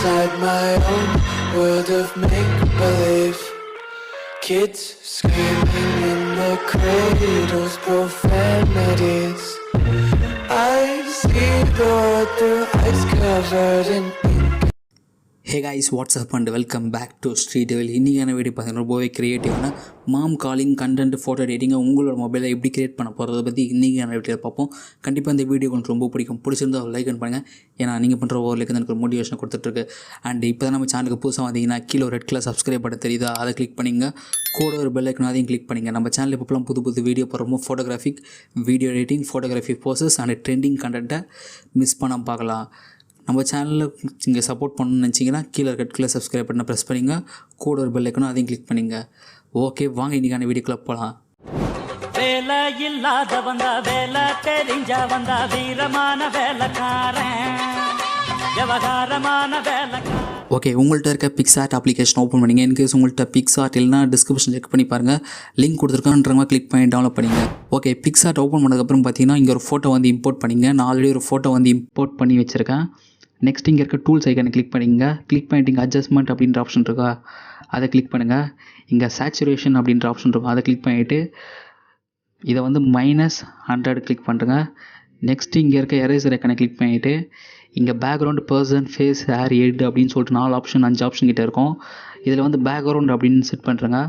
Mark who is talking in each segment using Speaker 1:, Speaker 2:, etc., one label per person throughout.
Speaker 1: inside my own world of make-believe. Kids screaming in the cradles, profanities. I see the world through eyes covered in ink.
Speaker 2: Hey guys what's up and welcome back to Street Devil. இன்றைக்கான video பார்த்தீங்கன்னா ரொம்பவே க்ரியேட்டிவான mom calling content photo எடிட்டிங்கை உங்களோட மொபைலில் எப்படி create பண்ண போகிறத பற்றி இன்றைக்கான வீடியோவில் பார்ப்போம். கண்டிப்பாக இந்த வீடியோ உங்களுக்கு ரொம்ப பிடிக்கும். பிடிச்சிருந்தா லைக் பண்ணுங்கள். ஏன்னா நீங்கள் பண்ணுற ஒவ்வொரு லைக் எனக்கு ஒரு மோட்டிவேஷன் கொடுத்துட்ருக்கு. அண்ட் இப்போ தான் நம்ம சேனலுக்கு புதுசாக வந்தீங்கன்னா கீழே ஒரு ரெட் கலர் சப்ஸ்கிரைப் பண்ண தெரியுதா, அதை கிளிக் பண்ணிங்க. கூட ஒரு பெல் ஐக்கன் அதையும் கிளிக் பண்ணிங்க. நம்ம சேனல் இப்போலாம் புது வீடியோ போடுறோமோ photographic video editing, photography poses and trending கண்டென்ட்டை மிஸ் பண்ண பார்க்கலாம். நம்ம சேனலில் நீங்கள் சப்போர்ட் பண்ணணும்னு நினச்சிங்கன்னா கீழே ரெட் கலர் சப்ஸ்கிரைப் பண்ண ப்ரெஸ் பண்ணிங்க. கூட ஒரு பெல் ஐக்கனும் அதையும் கிளிக் பண்ணிங்க. ஓகே, வாங்க இன்றைக்கான வீடியோக்குள்ளே போகலாம்.
Speaker 3: வேலை இல்லாத வந்தா வேலை தெரிஞ்ச வந்தா வீரமான வேலைக்காரன், விவகாரமான வேலைக்காரன்.
Speaker 2: ஓகே, உங்கள்கிட்ட இருக்க பிக்சார்ட் அப்ளிகேஷன் ஓப்பன் பண்ணிங்க. இன்கேஸ் உங்கள்கிட்ட பிக்சார்ட் இல்லைனா டிஸ்கிரிப்ஷன் செக் பண்ணி பாருங்கள், லிங்க் கொடுத்துருக்கான்றவங்க கிளிக் பண்ணி டவுன்லோட் பண்ணிங்க. ஓகே, பிக்சார்ட் ஓப்பன் பண்ணதுக்கப்புறம் பார்த்தீங்கன்னா இங்கே ஒரு ஃபோட்டோ வந்து இம்போர்ட் பண்ணிங்க. நான் ஆல்ரெடி ஒரு ஃபோட்டோ வந்து இம்போர்ட் பண்ணி வச்சுருக்கேன். நெக்ஸ்ட் இங்கே இருக்க டூல்ஸ் ஐக்கானை கிளிக் பண்ணிங்க. கிளிக் பண்ணிட்டு இங்கே அட்ஜஸ்ட்மெண்ட் அப்படின்ற ஆப்ஷன் இருக்கா, அதை கிளிக் பண்ணுங்கள். இங்கே சேச்சுரேஷன் அப்படின்ற ஆப்ஷன் இருக்கும், அதை கிளிக் பண்ணிவிட்டு இதை வந்து -100 கிளிக் பண்ணுறேங்க. நெக்ஸ்ட்டு இங்கே இருக்க எரேசர் ஐக்கானை கிளிக் பண்ணிவிட்டு இங்கே background, person, face, hair, head அப்படின்னு சொல்லிட்டு 5 ஆப்ஷன் கிட்டே இருக்கும். இதில் வந்து பேக்ரவுண்ட் அப்படின்னு செட் பண்ணுறேங்க.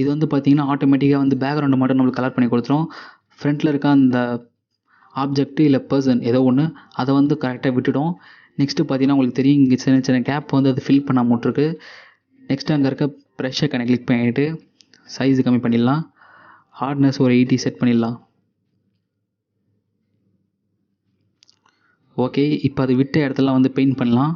Speaker 2: இது வந்து பார்த்திங்கன்னா ஆட்டோமேட்டிக்காக வந்து பேக்ரவுண்டை மட்டும் நம்மளுக்கு கலர் பண்ணி கொடுத்துரும். ஃப்ரண்ட்டில் இருக்க அந்த ஆப்ஜெக்ட்டு இல்லை பர்சன் ஏதோ ஒன்று அதை வந்து கரெக்டாக விட்டுடும். நெக்ஸ்ட்டு பார்த்தீங்கன்னா உங்களுக்கு தெரியும் இங்கே சின்ன கேப் வந்து அது ஃபில் பண்ண மாட்டிருக்கு. நெக்ஸ்ட்டு அங்கே இருக்க ப்ரெஷ் ஐக்கானை கிளிக் பண்ணிவிட்டு சைஸு கம்மி பண்ணிடலாம். ஹார்ட்னஸ் ஒரு 80 செட் பண்ணிடலாம். ஓகே, இப்போ அது விட்ட இடத்துல வந்து பெயிண்ட் பண்ணலாம்.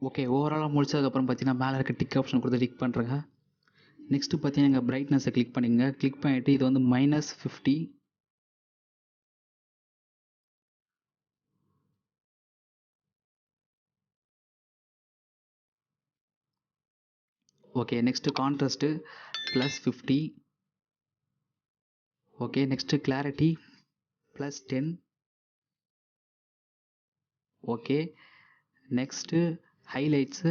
Speaker 2: ஓகே, ஓவராலாக முடிச்சதுக்கப்புறம் பார்த்தீங்கன்னா மேலே இருக்க டிக் ஆப்ஷன் கொடுத்து டிக் பண்ணுறேங்க. நெக்ஸ்ட்டு பார்த்தீங்கன்னா இங்கே பிரைட்னஸை கிளிக் பண்ணிங்க. கிளிக் பண்ணிவிட்டு இது வந்து -50. Okay, next contrast +50. Okay, next clarity +10. Okay, next highlights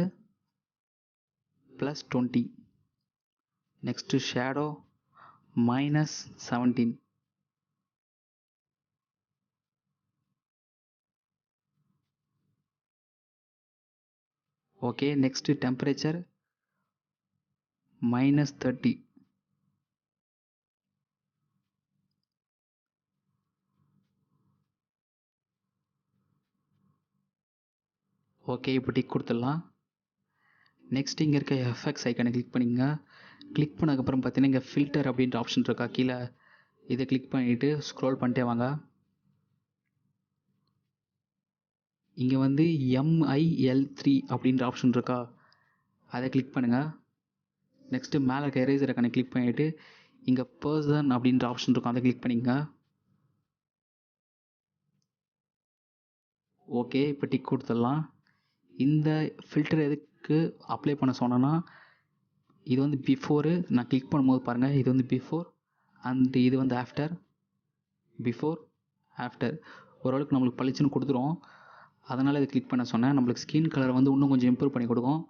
Speaker 2: +20. Next shadow -17. Okay, next temperature -30. Okay, இப்போ டிக் கொடுத்துடலாம். நெக்ஸ்ட் இங்கே இருக்க எஃப்எக்ஸ் ஐக்கானை கிளிக் பண்ணிங்க. கிளிக் பண்ணதுக்கப்புறம் பார்த்தீங்கன்னா இங்கே ஃபில்டர் அப்படின்ற ஆப்ஷன் இருக்கா, கீழே இதை கிளிக் பண்ணிவிட்டு ஸ்க்ரோல் பண்ணிட்டே வாங்க. இங்கே வந்து MIL3 அப்படின்ற ஆப்ஷன் இருக்கா, அதை கிளிக் பண்ணுங்கள். நெக்ஸ்ட்டு மேலே இருக்க எரேசர் ஐக்கானை கிளிக் பண்ணிவிட்டு இங்கே பர்சன் அப்படின்ற ஆப்ஷன் இருக்கும், அதை கிளிக் பண்ணிங்க. ஓகே, இப்போ டிக் கொடுத்துடலாம். இந்த ஃபில்டர் எதுக்கு அப்ளை பண்ண சொன்னேன்னா, இது வந்து பிஃபோரு, நான் கிளிக் பண்ணும்போது பாருங்கள் இது வந்து பிஃபோர் அண்ட் இது வந்து ஆஃப்டர். பிஃபோர் ஆஃப்டர் ஓரளவுக்கு நம்மளுக்கு பளிச்சுன்னு கொடுத்துரும், அதனால் இதை கிளிக் பண்ண சொன்னேன். நம்மளுக்கு ஸ்கின் கலரை வந்து இன்னும் கொஞ்சம் இம்ப்ரூவ் பண்ணி கொடுக்கும்.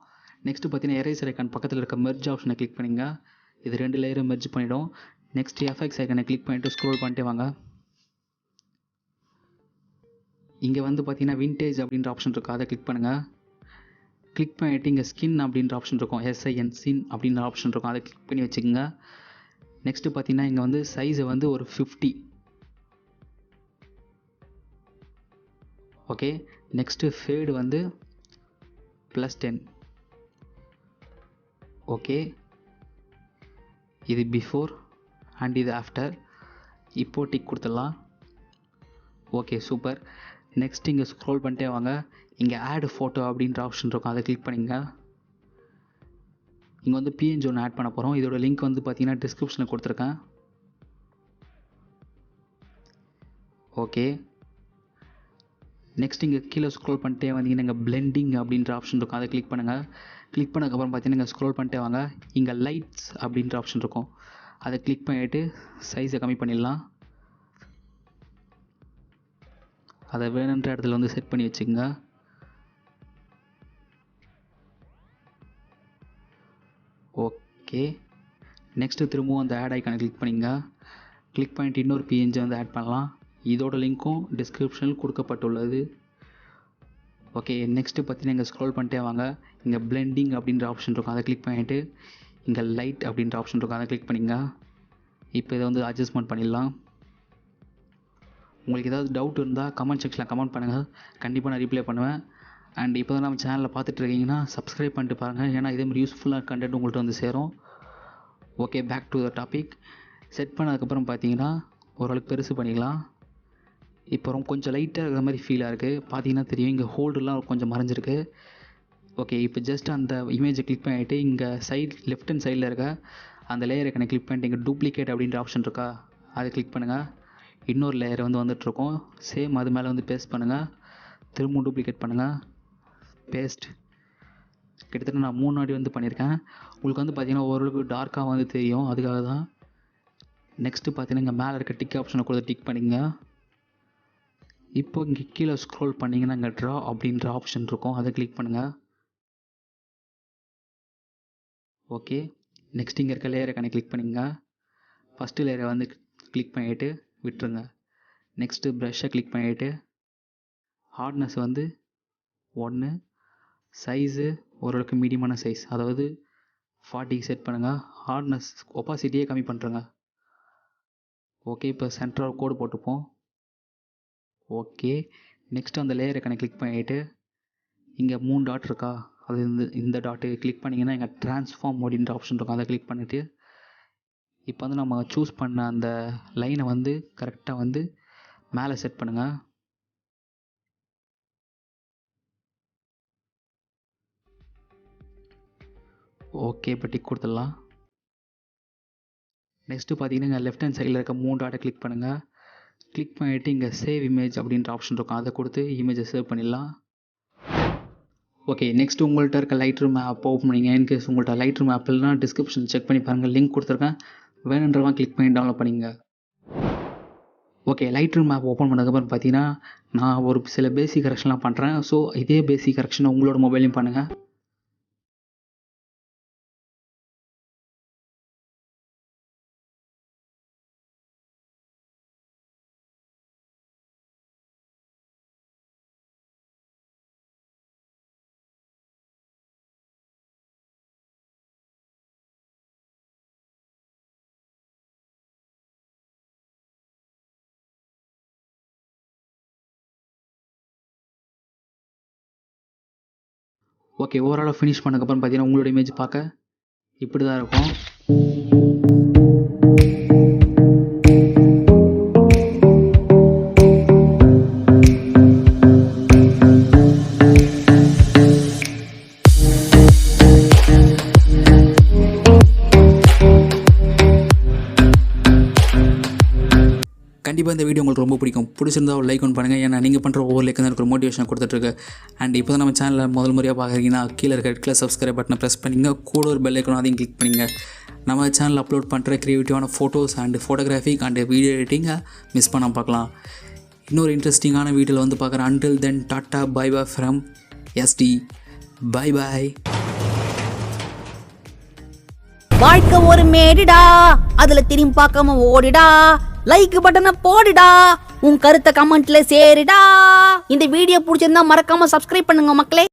Speaker 2: நெக்ஸ்ட்டு பார்த்தீங்கன்னா எரேசர் ஐக்கான் பக்கத்தில் இருக்க மெர்ஜ் ஆப்ஷனை கிளிக் பண்ணிங்க. இது 2 லேயரை மெர்ஜ் பண்ணிவிடும். நெக்ஸ்ட் எஃப்எக்ஸ் ஐக்கானை கிளிக் பண்ணிவிட்டு ஸ்க்ரோல் பண்ணிட்டே வாங்க. இங்கே வந்து பார்த்தீங்கன்னா விண்டேஜ் அப்படின்ற ஆப்ஷன் இருக்கும், அதை கிளிக் பண்ணுங்கள். கிளிக் பண்ணிவிட்டு இங்கே ஸ்கின் அப்படின்ற ஆப்ஷன் இருக்கும், SIN அப்படின்ற ஆப்ஷன் இருக்கும், அதை கிளிக் பண்ணி வச்சுக்கோங்க. நெக்ஸ்ட்டு பார்த்தீங்கன்னா இங்கே வந்து சைஸை வந்து ஒரு 50. ஓகே, நெக்ஸ்ட்டு ஃபேடு வந்து +10. ஓகே, இது பிஃபோர் அண்ட் இது ஆஃப்டர். இப்போ டிக் கொடுத்துடலாம். Okay, super. நெக்ஸ்ட் இங்கே ஸ்க்ரோல் பண்ணிட்டே வாங்க. இங்கே ஆட் ஃபோட்டோ அப்படின்ற ஆப்ஷன் இருக்கும், அதை கிளிக் பண்ணிங்க. இங்கே வந்து PNG ஒன்று ஆட் பண்ண போகிறோம். இதோட லிங்க் வந்து பார்த்தீங்கன்னா டிஸ்கிரிப்ஷனில் கொடுத்துருக்கேன். ஓகே, நெக்ஸ்ட் இங்கே கீழே ஸ்க்ரோல் பண்ணிட்டே வந்தீங்கன்னா இங்கே பிளெண்டிங் அப்படின்ற ஆப்ஷன் இருக்கும், அதை கிளிக் பண்ணுங்கள். கிளிக் பண்ணதுக்கப்புறம் பார்த்தீங்கன்னா இங்கே ஸ்க்ரோல் பண்ணிட்டே வாங்க, இங்கே லைட்ஸ் அப்படின்ற ஆப்ஷன் இருக்கும், அதை கிளிக் பண்ணிவிட்டு சைஸை கம்மி பண்ணிடலாம். அதை வேணுன்ற இடத்துல வந்து செட் பண்ணி வச்சுக்கோங்க. ஓகே, நெக்ஸ்ட்டு திரும்பவும் அந்த ஆட் ஐக்கானை கிளிக் பண்ணிங்க. கிளிக் பண்ணிவிட்டு இன்னொரு பிஎன்ஜி வந்து ஆட் பண்ணலாம். இதோட லிங்க்கும் டிஸ்கிரிப்ஷனில் கொடுக்கப்பட்டுள்ளது. ஓகே, நெக்ஸ்ட்டு பார்த்தீங்கன்னா இங்கே ஸ்க்ரோல் பண்ணிட்டே வாங்க, இங்கே பிளெண்டிங் அப்படின்ற ஆப்ஷன் இருக்கும், அதை கிளிக் பண்ணிவிட்டு இங்கே லைட் அப்படின்ற ஆப்ஷன் இருக்கும், அதை கிளிக் பண்ணிங்க. இப்போ இதை வந்து அட்ஜஸ்ட்மெண்ட் பண்ணிடலாம். உங்களுக்கு ஏதாவது டவுட் இருந்தால் கமெண்ட் செக்ஷனில் கமெண்ட் பண்ணுங்கள், கண்டிப்பாக நான் ரிப்ளை பண்ணுவேன். அண்ட் இப்போ தான் நம்ம சேனலில் பார்த்துட்டு இருக்கீங்கன்னா சப்ஸ்கிரைப் பண்ணிட்டு பாருங்கள், ஏன்னா இதேமாதிரி யூஸ்ஃபுல்லாக கண்டென்ட் உங்கள்கிட்ட வந்து சேரும். Okay, back to the topic. Set பண்ணதுக்கப்புறம் பார்த்தீங்கன்னா ஓரளவுக்கு பெருசு பண்ணிக்கலாம். இப்போ கொஞ்சம் லைட்டாக இருக்கிற மாதிரி ஃபீலாக இருக்குது, பார்த்தீங்கன்னா தெரியும் இங்கே ஹோல்டுலாம் கொஞ்சம் மறைஞ்சிருக்கு. ஓகே, இப்போ ஜஸ்ட் அந்த இமேஜை கிளிக் பண்ணிவிட்டு இங்கே லெஃப்ட் ஹேண்ட் சைடில் இருக்க அந்த லேயரை கணக்கு கிளிக் பண்ணிட்டு இங்கே டூப்ளிகேட் அப்படின்ற ஆப்ஷன் இருக்கா, அதை கிளிக் பண்ணுங்கள். இன்னொரு லேயர் வந்து வந்துட்டுருக்கோம், சேம் அது மேலே வந்து பேஸ்ட் பண்ணுங்கள். திரும்பவும் டூப்ளிகேட் பண்ணுங்கள், பேஸ்ட். கிட்டத்தட்ட நான் 3 வாட்டி வந்து பண்ணியிருக்கேன். உங்களுக்கு வந்து பார்த்திங்கன்னா ஓரளவுக்கு டார்க்காக வந்து தெரியும், அதுக்காக தான். நெக்ஸ்ட்டு பார்த்தீங்கன்னா இங்கே மேலே இருக்க டிக் ஆப்ஷனை கூட டிக் பண்ணிங்க. இப்போ இங்கே கீழே ஸ்க்ரோல் பண்ணிங்கன்னா இங்கே ட்ரா அப்படின்ற ஆப்ஷன் இருக்கும், அதை கிளிக் பண்ணுங்கள். ஓகே, நெக்ஸ்ட் இங்கே இருக்க லேயரை கணக்கு கிளிக் பண்ணிங்க. ஃபஸ்ட்டு லேயரை வந்து கிளிக் பண்ணிவிட்டு விட்டுருங்க. நெக்ஸ்ட்டு ப்ரஷ்ஷை கிளிக் பண்ணிவிட்டு ஹார்ட்னஸ் வந்து 1, சைஸு ஓரளவுக்கு மீடியமான சைஸ், அதாவது 40 செட் பண்ணுங்கள். ஹார்ட்னஸ் ஒப்பாசிட்டியே கம்மி பண்ணுறங்க. ஓகே, இப்போ சென்டராக கோடு போட்டுப்போம். ஓகே, நெக்ஸ்ட்டு அந்த லேயரை கணக்கு கிளிக் பண்ணிவிட்டு இங்கே 3 டாட் இருக்கா, அது இந்த டாட்டு கிளிக் பண்ணிங்கன்னா இங்கே ட்ரான்ஸ்ஃபார்ம் அப்படின்ற ஆப்ஷன் இருக்கும், அதை கிளிக் பண்ணிவிட்டு இப்போ வந்து நம்ம சூஸ் பண்ண அந்த லைனை வந்து கரெக்டாக வந்து மேலே செட் பண்ணுங்கள். ஓகே, இப்போ டிக் கொடுத்துடலாம். நெக்ஸ்ட்டு பார்த்தீங்கன்னா இங்கே லெஃப்ட் ஹேண்ட் சைடில் இருக்க 3 டாட்டை கிளிக் பண்ணுங்கள். கிளிக் பண்ணிவிட்டு இங்கே சேவ் இமேஜ் அப்படின்ற ஆப்ஷன் இருக்கும், அதை கொடுத்து இமேஜை சேவ் பண்ணிடலாம். ஓகே, நெக்ஸ்ட்டு உங்கள்கிட்ட இருக்க லைட்ரூம் ஆப் ஓப்பன் பண்ணிங்க. இன்கேஸ் உங்கள்கிட்ட லைட்ரூம் ஆப் இல்லைனா டிஸ்கிரிப்ஷன் செக் பண்ணி பாருங்கள், லிங்க் கொடுத்துருக்கேன், வேணுன்றவங்க கிளிக் பண்ணி டவுன்லோட் பண்ணிங்க. ஓகே, லைட்ரூம் ஆப் ஓப்பன் பண்ணதுக்கப்புறம் பார்த்தீங்கன்னா நான் ஒரு சில பேசிக் கரெக்ஷன்லாம் பண்ணுறேன். ஸோ இதே பேசிக் கரெக்ஷனை உங்களோட மொபைலையும் பண்ணுங்கள். ஓகே, ஓவராலாக ஃபினிஷ் பண்ணதுக்கப்புறம் பார்த்தீங்கன்னா உங்களோட இமேஜ் பார்க்க இப்படி தான் இருக்கும். கண்டிப்பாக இந்த வீடியோ உங்களுக்கு ரொம்ப பிடிச்சிருந்தா ஒரு லைக் ஒன்று பண்ணுங்கள், ஏன்னா நீங்கள் பண்ணுற ஒவ்வொரு லைக் தான் எனக்கு ஒரு மோட்டிவேஷன் கொடுத்துட்ருக்கு. அண்ட் இப்போ தான் நம்ம சேனலில் முதல் முறையாக பார்க்குறீங்கன்னா கீழே இருக்க ரெட் கலர் சப்ஸ்கிரைப் பட்டனை ப்ரெஸ் பண்ணிங்க, கூட ஒரு பெல் ஐக்கனும் அதையும் கிளிக் பண்ணிங்க. நம்ம சேனலில் அப்லோட் பண்ணுற க்ரியேட்டிவான photos and photographic and video எடிட்டிங்கை மிஸ் பண்ணாமல் பார்க்கலாம். இன்னொரு இன்ட்ரெஸ்டிங்கான வீடியோவில் வந்து பார்க்குறேன். Until then tata bye bye from SD. Bye bye.
Speaker 4: வாழ்க்கை ஒரு மேடிடா, அதுல திரும்பி பார்க்காம ஓடிடா, லைக் பட்டனை போடுடா, உன் கருத்தை கமெண்ட்ல சேருடா. இந்த வீடியோ பிடிச்சிருந்தா மறக்காம சப்ஸ்கிரைப் பண்ணுங்க மக்களே.